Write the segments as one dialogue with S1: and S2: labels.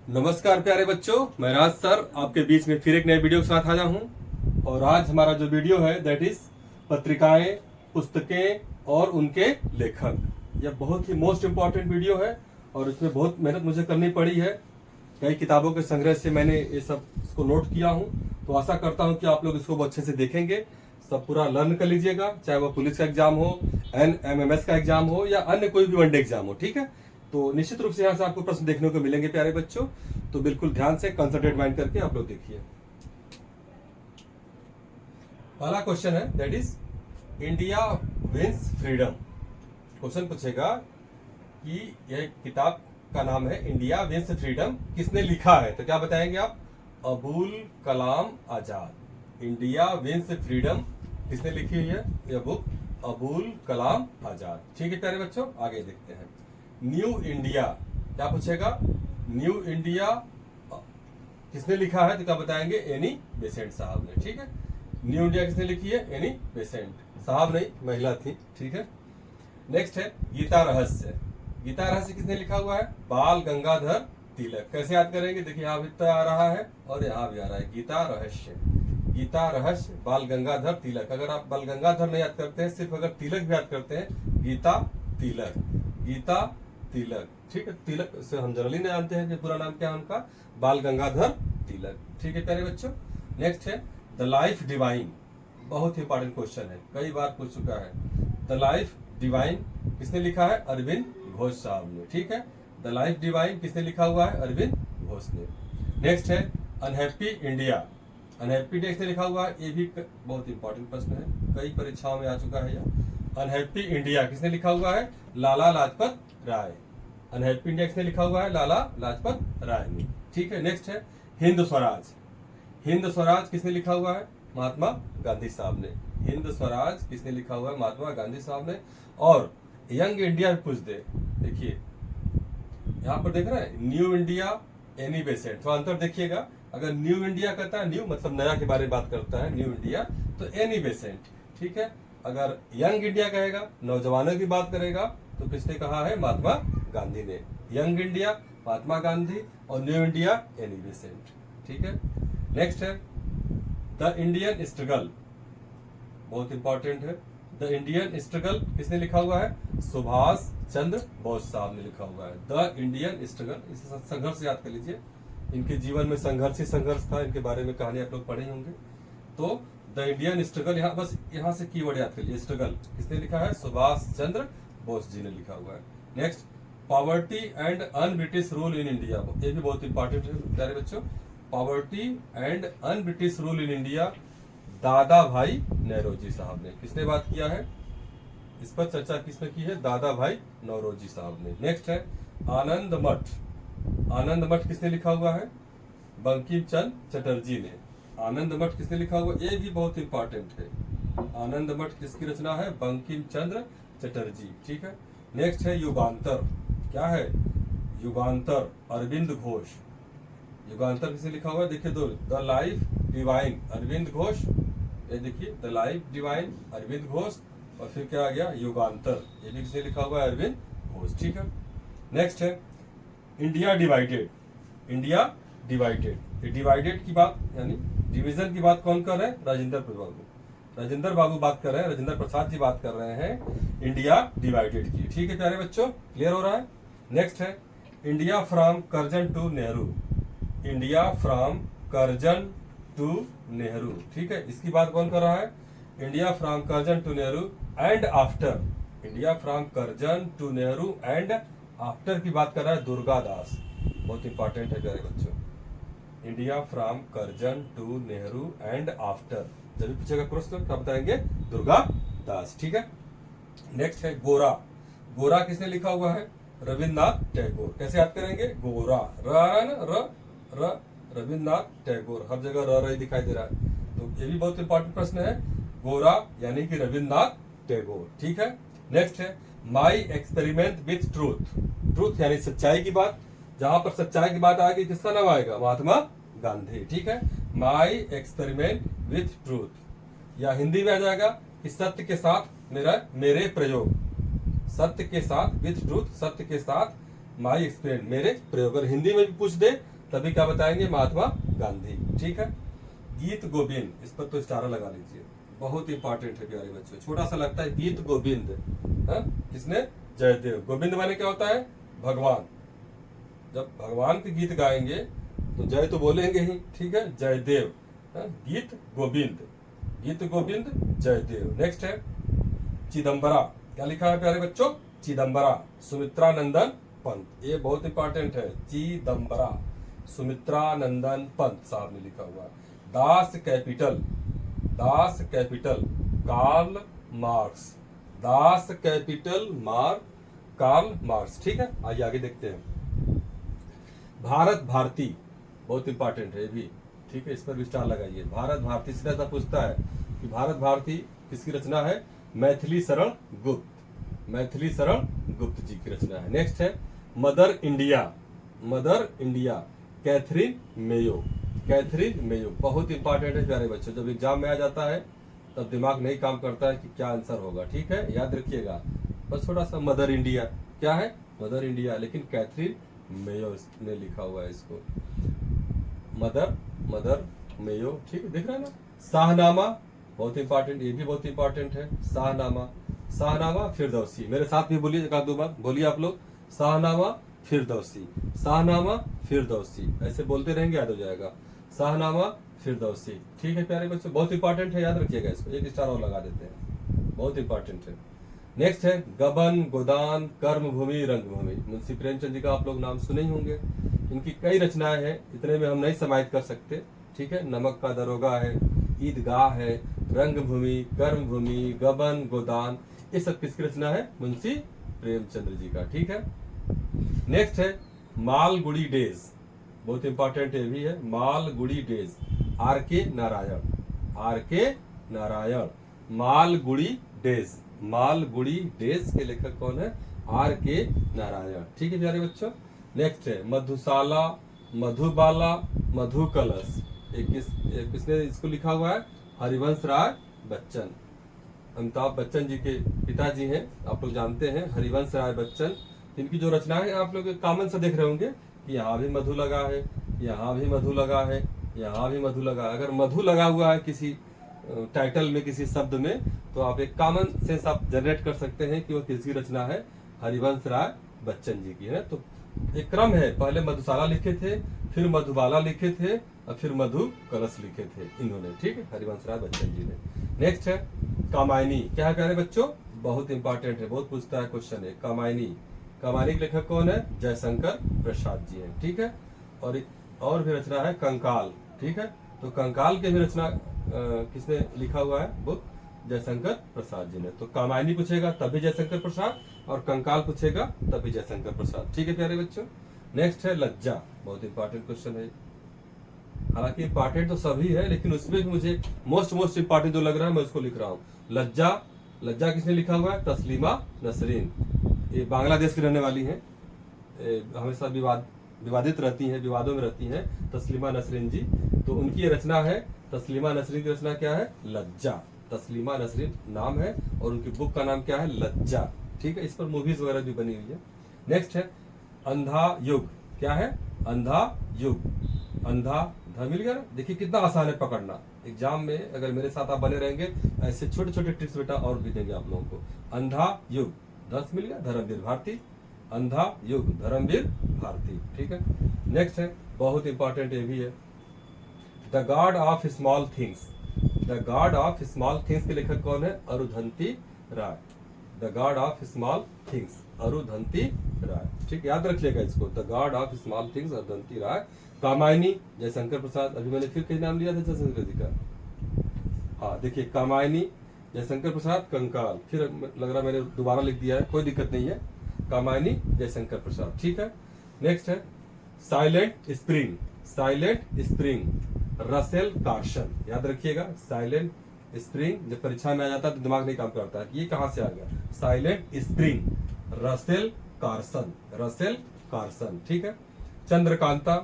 S1: नमस्कार प्यारे बच्चों, मैं राज सर आपके बीच में फिर एक नए वीडियो के साथ आया हूं। और आज हमारा जो वीडियो है दैट इज पत्रिकाएं, पुस्तकें और उनके लेखक। यह बहुत ही मोस्ट इम्पॉर्टेंट वीडियो है और इसमें बहुत मेहनत मुझे करनी पड़ी है। कई किताबों के संग्रह से मैंने ये सब इसको नोट किया हूं, तो आशा करता हूं कि आप लोग इसको बहुत अच्छे से देखेंगे, सब पूरा लर्न कर लीजिएगा, चाहे वो पुलिस का एग्जाम हो, NMMS का एग्जाम हो या अन्य कोई भी वनडे एग्जाम हो। ठीक है, तो निश्चित रूप से यहाँ से आपको प्रश्न देखने को मिलेंगे प्यारे बच्चों, तो बिल्कुल ध्यान से कंसंट्रेट माइंड करके आप लोग देखिए। पहला क्वेश्चन है that is India wins freedom. Question पूछेगा कि यह किताब का नाम है इंडिया विंस फ्रीडम, किसने लिखा है? तो क्या बताएंगे आप? Abul Kalam Azad. India wins freedom किसने लिखी हुई है? यह बुक अबुल कलाम आजाद। ठीक है प्यारे बच्चों, आगे देखते हैं। न्यू इंडिया, क्या पूछेगा? न्यू इंडिया किसने लिखा है? तो क्या बताएंगे? एनी बेसेंट साहब ने। ठीक है, न्यू इंडिया किसने लिखी है? एनी बेसेंट साहब नहीं, महिला थी। ठीक है, नेक्स्ट है गीता रहस्य। गीता रहस्य किसने लिखा हुआ है? बाल गंगाधर तिलक। कैसे याद करेंगे? देखिए यहाँ भी तो आ रहा है और यहाँ भी आ रहा है, गीता रहस्य। गीता रहस्य बाल गंगाधर तिलक। अगर आप बाल गंगाधर नहीं याद करते हैं, सिर्फ अगर तिलक भी याद करते हैं, गीता तिलक, गीता तिलक। ठीक है, तिलक से हम जनरली नहीं जानते हैं कि पूरा नाम क्या है उनका, बाल गंगाधर तिलक। ठीक है प्यारे बच्चों, नेक्स्ट है द लाइफ डिवाइन। बहुत ही इंपॉर्टेंट क्वेश्चन है, कई बार पूछ चुका है। द लाइफ डिवाइन किसने लिखा है? अरविंद घोष साहब ने। ठीक है, द लाइफ डिवाइन किसने लिखा हुआ है? अरविंद घोष ने। नेक्स्ट है अनहैप्पी इंडिया। अनहैप्पी इंडिया किसने लिखा हुआ है? ये भी बहुत इंपॉर्टेंट प्रश्न है, कई परीक्षाओं में आ चुका है यह। अनहैप्पी इंडिया किसने लिखा हुआ है? लाला लाजपत राय। अनहैप्पी इंडिया किसने लिखा हुआ है? लाला लाजपत राय ने। ठीक है, नेक्स्ट है हिंद स्वराज। हिंद स्वराज किसने लिखा हुआ है? महात्मा गांधी साहब ने। हिंद स्वराज किसने लिखा हुआ है? महात्मा गांधी साहब ने। और यंग इंडिया भी पूछ दे, देखिए यहाँ पर देख रहे हैं, न्यू इंडिया एनी बेसेंट। तो अंतर देखिएगा, अगर न्यू इंडिया कहता है, न्यू मतलब नया के बारे में बात करता है, न्यू इंडिया, तो एनी बेसेंट। ठीक है, अगर यंग इंडिया कहेगा, नौजवानों की बात करेगा, तो किसने कहा है? महात्मा गांधी ने। यंग इंडिया महात्मा गांधी और न्यू इंडिया एनी बेसेंट। ठीक है, नेक्स्ट है द इंडियन स्ट्रगल। बहुत इंपॉर्टेंट है, द इंडियन स्ट्रगल किसने लिखा हुआ है? सुभाष चंद्र बोस साहब ने लिखा हुआ है। द इंडियन स्ट्रगल, इसे संघर्ष याद कर लीजिए, इनके जीवन में संघर्ष ही संघर्ष था, इनके बारे में कहानी आप लोग पढ़े होंगे। तो द इंडियन स्ट्रगल, यहाँ बस यहाँ से कीवर्ड याद कर लीजिए, स्ट्रगल किसने लिखा है? सुभाष चंद्र बोस जी ने लिखा हुआ है। Next poverty and un British rule in India. ये भी बहुत इंपॉर्टेंट है प्यारे बच्चों। Poverty and un British rule in India, दादा भाई नौरोजी साहब ने। किसने बात किया है? इस पर चर्चा किसने की है? दादा भाई नौरोजी साहब ने। नेक्स्ट है आनंद मठ। आनंद मठ किसने लिखा हुआ है? बंकिम चंद्र चटर्जी ने। आनंद मठ किसने लिखा हुआ? ये भी बहुत इंपॉर्टेंट है। आनंद मठ किसकी रचना है? बंकिम चंद्र चटर्जी। ठीक है, नेक्स्ट है युगांतर। क्या है? युगांतर अरविंद घोष। युगांतर किसने लिखा हुआ है? देखिए दो, the life divine Aurobindo Ghosh, ये देखिए the life divine Aurobindo Ghosh, और फिर क्या आ गया? युगांतर, ये भी किसने लिखा हुआ है? अरविंद घोष। ठीक है, नेक्स्ट है इंडिया डिवाइडेड। इंडिया डिवाइडेड, ये डिवाइडेड की बात यानी डिवीजन की बात कौन कर रहे हैं? राजेंद्र बाबू। राजेंद्र बाबू बात कर रहे हैं, राजेंद्र प्रसाद जी बात कर रहे हैं इंडिया डिवाइडेड की। ठीक है प्यारे बच्चों, क्लियर हो रहा है? नेक्स्ट है India from Curzon to Nehru. India from Curzon to Nehru. ठीक है, इसकी बात कौन कर रहा है? India from Curzon to Nehru and after. India from Curzon to Nehru and after की बात कर रहा है दुर्गा दास। बहुत इंपॉर्टेंट है प्यारे बच्चों, India from Curzon to Nehru and after. जब भी पूछेगा प्रश्न क्या बताएंगे? दुर्गा दास। ठीक है, नेक्स्ट है गोरा। गोरा किसने लिखा हुआ है? रविन्द्रनाथ टैगोर। कैसे याद करेंगे? गोरा, र रविन्द्रनाथ टैगोर, हर जगह र दिखाई दे रहा है, तो ये भी बहुत इंपॉर्टेंट प्रश्न है। गोरा यानी कि रविन्द्रनाथ टैगोर। ठीक है, नेक्स्ट है my experiment with truth. Truth यानी सच्चाई की बात, जहां पर सच्चाई की बात आएगी किसका नाम आएगा? महात्मा गांधी। ठीक है, माई एक्सपेरिमेंट विथ ट्रूथ, या हिंदी में आ जाएगा कि सत्य के साथ मेरे प्रयोग। सत्य के साथ विथ ट्रूथ, सत्य के साथ माई एक्सपेरिमेंट, मेरे प्रयोग। अगर हिंदी में भी पूछ दे तभी क्या बताएंगे, महात्मा गांधी। ठीक है। गीत गोविंद, इस पर तो स्टार लगा लीजिए, बहुत इंपॉर्टेंट है प्यारे बच्चों। छोटा सा लगता है, गीत गोविंद, किसने, जयदेव। गोविंद माने क्या होता है, भगवान। जब भगवान के गीत गाएंगे तो जय तो बोलेंगे ही, ठीक है, जयदेव। गीत गोविंद, गीत गोविंद जयदेव। नेक्स्ट है चिदम्बरा, क्या लिखा है प्यारे बच्चों, चिदम्बरा, सुमित्रा नंदन पंत। ये बहुत इंपॉर्टेंट है, चिदम्बरा, सुमित्रा नंदन पंत साहब ने लिखा हुआ। Das Kapital, Das Kapital, Karl Marx, Das Kapital Karl Marx. ठीक है, आइए आगे देखते हैं। भारत भारती, बहुत इंपॉर्टेंट है भी, ठीक है, इस पर विस्तार लगाइए। भारत भारती से ऐसा पूछता है कि भारत भारती किसकी रचना है, मैथिली शरण गुप्त, मैथिली शरण गुप्त जी की रचना है। नेक्स्ट है mother India, mother India, Catherine Mayo, Catherine Mayo, बहुत इंपॉर्टेंट है प्यारे बच्चों। जब एग्जाम में आ जाता है तब दिमाग नहीं काम करता है कि क्या आंसर होगा, ठीक है, याद रखिएगा। बस थोड़ा सा, मदर इंडिया क्या है, मदर इंडिया, लेकिन कैथरीन मेयो ने लिखा हुआ है इसको, मदर मेयो। ठीक है, देख रहे हैं ना। शाहनामा, बहुत इंपॉर्टेंट, ये भी बहुत इंपॉर्टेंट है, शाहनामा, शाहनामा फिरदौसी। मेरे साथ भी बोलिए, एक आध दो बार बोलिए आप लोग, शाहनामा फिरदौसी, शाहनामा फिरदौसी, ऐसे बोलते रहेंगे, याद हो जाएगा, शाहनामा फिरदौसी। ठीक है प्यारे बच्चों, बहुत इंपॉर्टेंट है, याद रखिएगा इसको, एक स्टार और लगा देते हैं, बहुत इंपॉर्टेंट है। नेक्स्ट है गबन गोदान कर्मभूमि रंगभूमि, मुंशी प्रेमचंद जी का आप लोग नाम सुने ही होंगे। इनकी कई रचनाएं हैं, इतने में हम नहीं समाहित कर सकते, ठीक है। नमक का दरोगा है, ईदगाह है, रंगभूमि, कर्मभूमि, गबन गोदान, ये सब किसकी रचना है, मुंशी प्रेमचंद्र जी का। ठीक है। नेक्स्ट है मालगुड़ी डेज, बहुत इंपॉर्टेंट ये भी है, मालगुड़ी डेज, आर के नारायण, आर के नारायण, मालगुड़ी डेज, मालगुड़ी डेज के लेखक कौन है, आर के नारायण। ठीक है प्यारे बच्चों। नेक्स्ट है मधुशाला, मधुबाला, मधु कलश, किसने इसको लिखा हुआ है, हरिवंश राय बच्चन, अमिताभ बच्चन जी के पिताजी हैं, आप लोग जानते हैं हरिवंश राय बच्चन। इनकी जो रचनाएं आप लोग कॉमन से देख रहे होंगे कि यहाँ भी मधु लगा है, यहाँ भी मधु लगा है, यहाँ भी मधु लगा है। अगर मधु लगा हुआ है किसी टाइटल में, किसी शब्द में, तो आप एक कॉमन सेंस आप जनरेट कर सकते हैं कि वो किसकी रचना है, हरिवंश राय बच्चन जी की है। तो एक क्रम है, पहले मधुशाला लिखे थे, फिर मधुबाला लिखे थे, और फिर मधु कलश लिखे थे इन्होंने, ठीक है, हरिवंश राय बच्चन जी ने। नेक्स्ट है कामायनी, क्या है प्यारे बच्चों, बहुत इंपॉर्टेंट है, बहुत पूछता है क्वेश्चन है, कामायनी, कामायनी के लेखक कौन है, जयशंकर प्रसाद जी हैं। ठीक है। और भी रचना है कंकाल, ठीक है, तो कंकाल के भी रचना किसने लिखा हुआ है, बुक जयशंकर प्रसाद जी ने। तो कामायनी पूछेगा तभी जयशंकर प्रसाद, और कंकाल पूछेगा तभी जयशंकर प्रसाद। ठीक है प्यारे बच्चों। नेक्स्ट है लज्जा, बहुत इंपॉर्टेंट क्वेश्चन है, हालांकि इंपॉर्टेंट तो सभी है, लेकिन उसमें भी मुझे मोस्ट इंपॉर्टेंट जो लग रहा है मैं उसको लिख रहा हूँ। लज्जा, लज्जा किसने लिखा हुआ है, तस्लीमा नसरीन, ये बांग्लादेश की रहने वाली हैं, हमेशा विवादित रहती हैं, विवादों में रहती हैं, तस्लीमा नसरीन जी। तो उनकी रचना है, तस्लीमा नसरीन की रचना क्या है, लज्जा, तस्लीमा नसरीन नाम है, और उनकी बुक का नाम क्या है, लज्जा। ठीक है, इस पर मूवीज वगैरह भी बनी हुई है। नेक्स्ट है अंधा युग, क्या है, अंधा युग, अंधा धा मिल गया ना। देखिए कितना आसान है पकड़ना, एग्जाम में अगर मेरे साथ आप बने रहेंगे ऐसे छोटे छोटे ट्रिक्स बेटा और भी देंगे आप लोगों को। अंधा युग, 10 मिल गया, धर्मवीर भारती, अंधा युग, धर्मवीर भारती। ठीक है। नेक्स्ट है बहुत इंपॉर्टेंट ये भी है, the God of Small Things, the God of Small Things के लेखक कौन है, Arundhati Roy, the God of Small Things, Arundhati Roy. ठीक, याद रखिएगा इसको, the God of Small Things, Arundhati Roy. Kamayani Jaishankar Prasad, अभी मैंने फिर कहीं नाम लिया था जयशंकर जी का, हाँ देखिए कामायनी जयशंकर प्रसाद, कंकाल, फिर लग रहा मैंने दोबारा लिख दिया है, कोई दिक्कत नहीं है, कामायनी जयशंकर प्रसाद। ठीक है। नेक्स्ट है silent spring, silent spring, Russell Carson, याद रखिएगा, साइलेंट स्प्रिंग, जब परीक्षा में आ जाता है तो दिमाग नहीं काम करता है ये कहां से आ गया, silent spring, Russell Carson, Russell Carson. ठीक है। चंद्रकांता,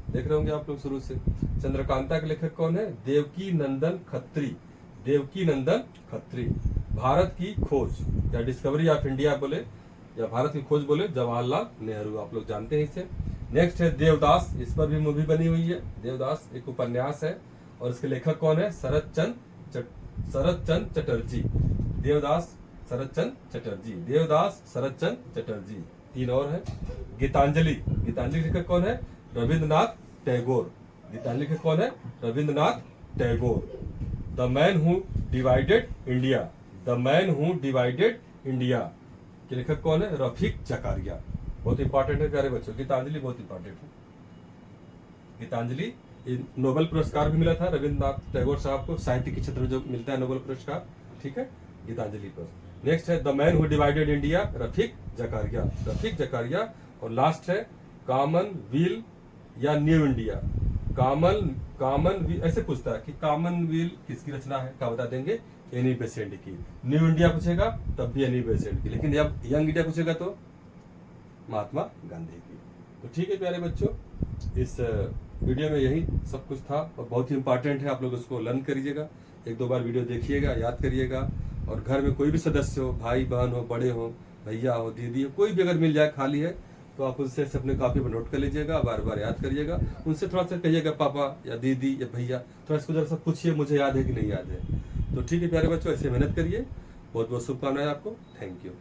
S1: देख रहे होंगे आप लोग शुरू से, चंद्रकांता के लेखक कौन है, देवकी नंदन खत्री, देवकी नंदन खत्री। भारत की खोज या डिस्कवरी ऑफ इंडिया बोले, या भारत की खोज बोले, जवाहरलाल नेहरू, आप लोग जानते हैं इसे। नेक्स्ट है देवदास, इस पर भी मूवी बनी हुई है। देवदास एक उपन्यास है और इसके लेखक कौन है? शरद चंद्र चटर्जी। देवदास शरद चंद्र चटर्जी, देवदास शरद चंद्र चटर्जी। 3 और है। गीतांजलि, गीतांजलि लेखक कौन है? रविंद्रनाथ टैगोर। गीतांजलि लेखक कौन है? Rabindranath Tagore. The man who divided India, the man who divided India के लेखक कौन है? रफीक जकारिया। बहुत इंपॉर्टेंट है प्यारे बच्चों, गीतांजलि बहुत इंपॉर्टेंट है। गीतांजलि नोबेल पुरस्कार भी मिला था रविंद्रनाथ टैगोर साहब को, साहित्य के क्षेत्र में जो मिलता है नोबेल पुरस्कार, ठीक है, गीतांजलि पर। नेक्स्ट है the man who divided India, Rafiq Zakaria, Rafiq Zakaria. और लास्ट है कॉमनवेल्थ या न्यू इंडिया। कॉमनवेल्थ ऐसे पूछता है कि कॉमनवेल्थ किसकी रचना है, क्या बता देंगे? एनी बेसेंट की। न्यू इंडिया पूछेगा तब भी एनी बेसेंट की, लेकिन जब यंग इंडिया पूछेगा तो महात्मा गांधी की। तो ठीक है प्यारे बच्चों, इस वीडियो में यही सब कुछ था और बहुत ही इंपॉर्टेंट है, आप लोग उसको लर्न करिएगा। 1-2 बार वीडियो देखिएगा, याद करिएगा। और घर में कोई भी सदस्य हो, भाई बहन हो, बड़े हो, भैया हो, दीदी हो, कोई भी अगर मिल जाए खाली है तो आप उनसे अपने कॉपी पर नोट कर लीजिएगा, बार बार याद करिएगा। उनसे थोड़ा सा कहिएगा पापा या दीदी या भैया थोड़ा इसको जरा सा पूछिए मुझे याद है कि नहीं याद है। तो ठीक है प्यारे बच्चों, ऐसे मेहनत करिए। बहुत बहुत शुभकामनाएं आपको। Thank you.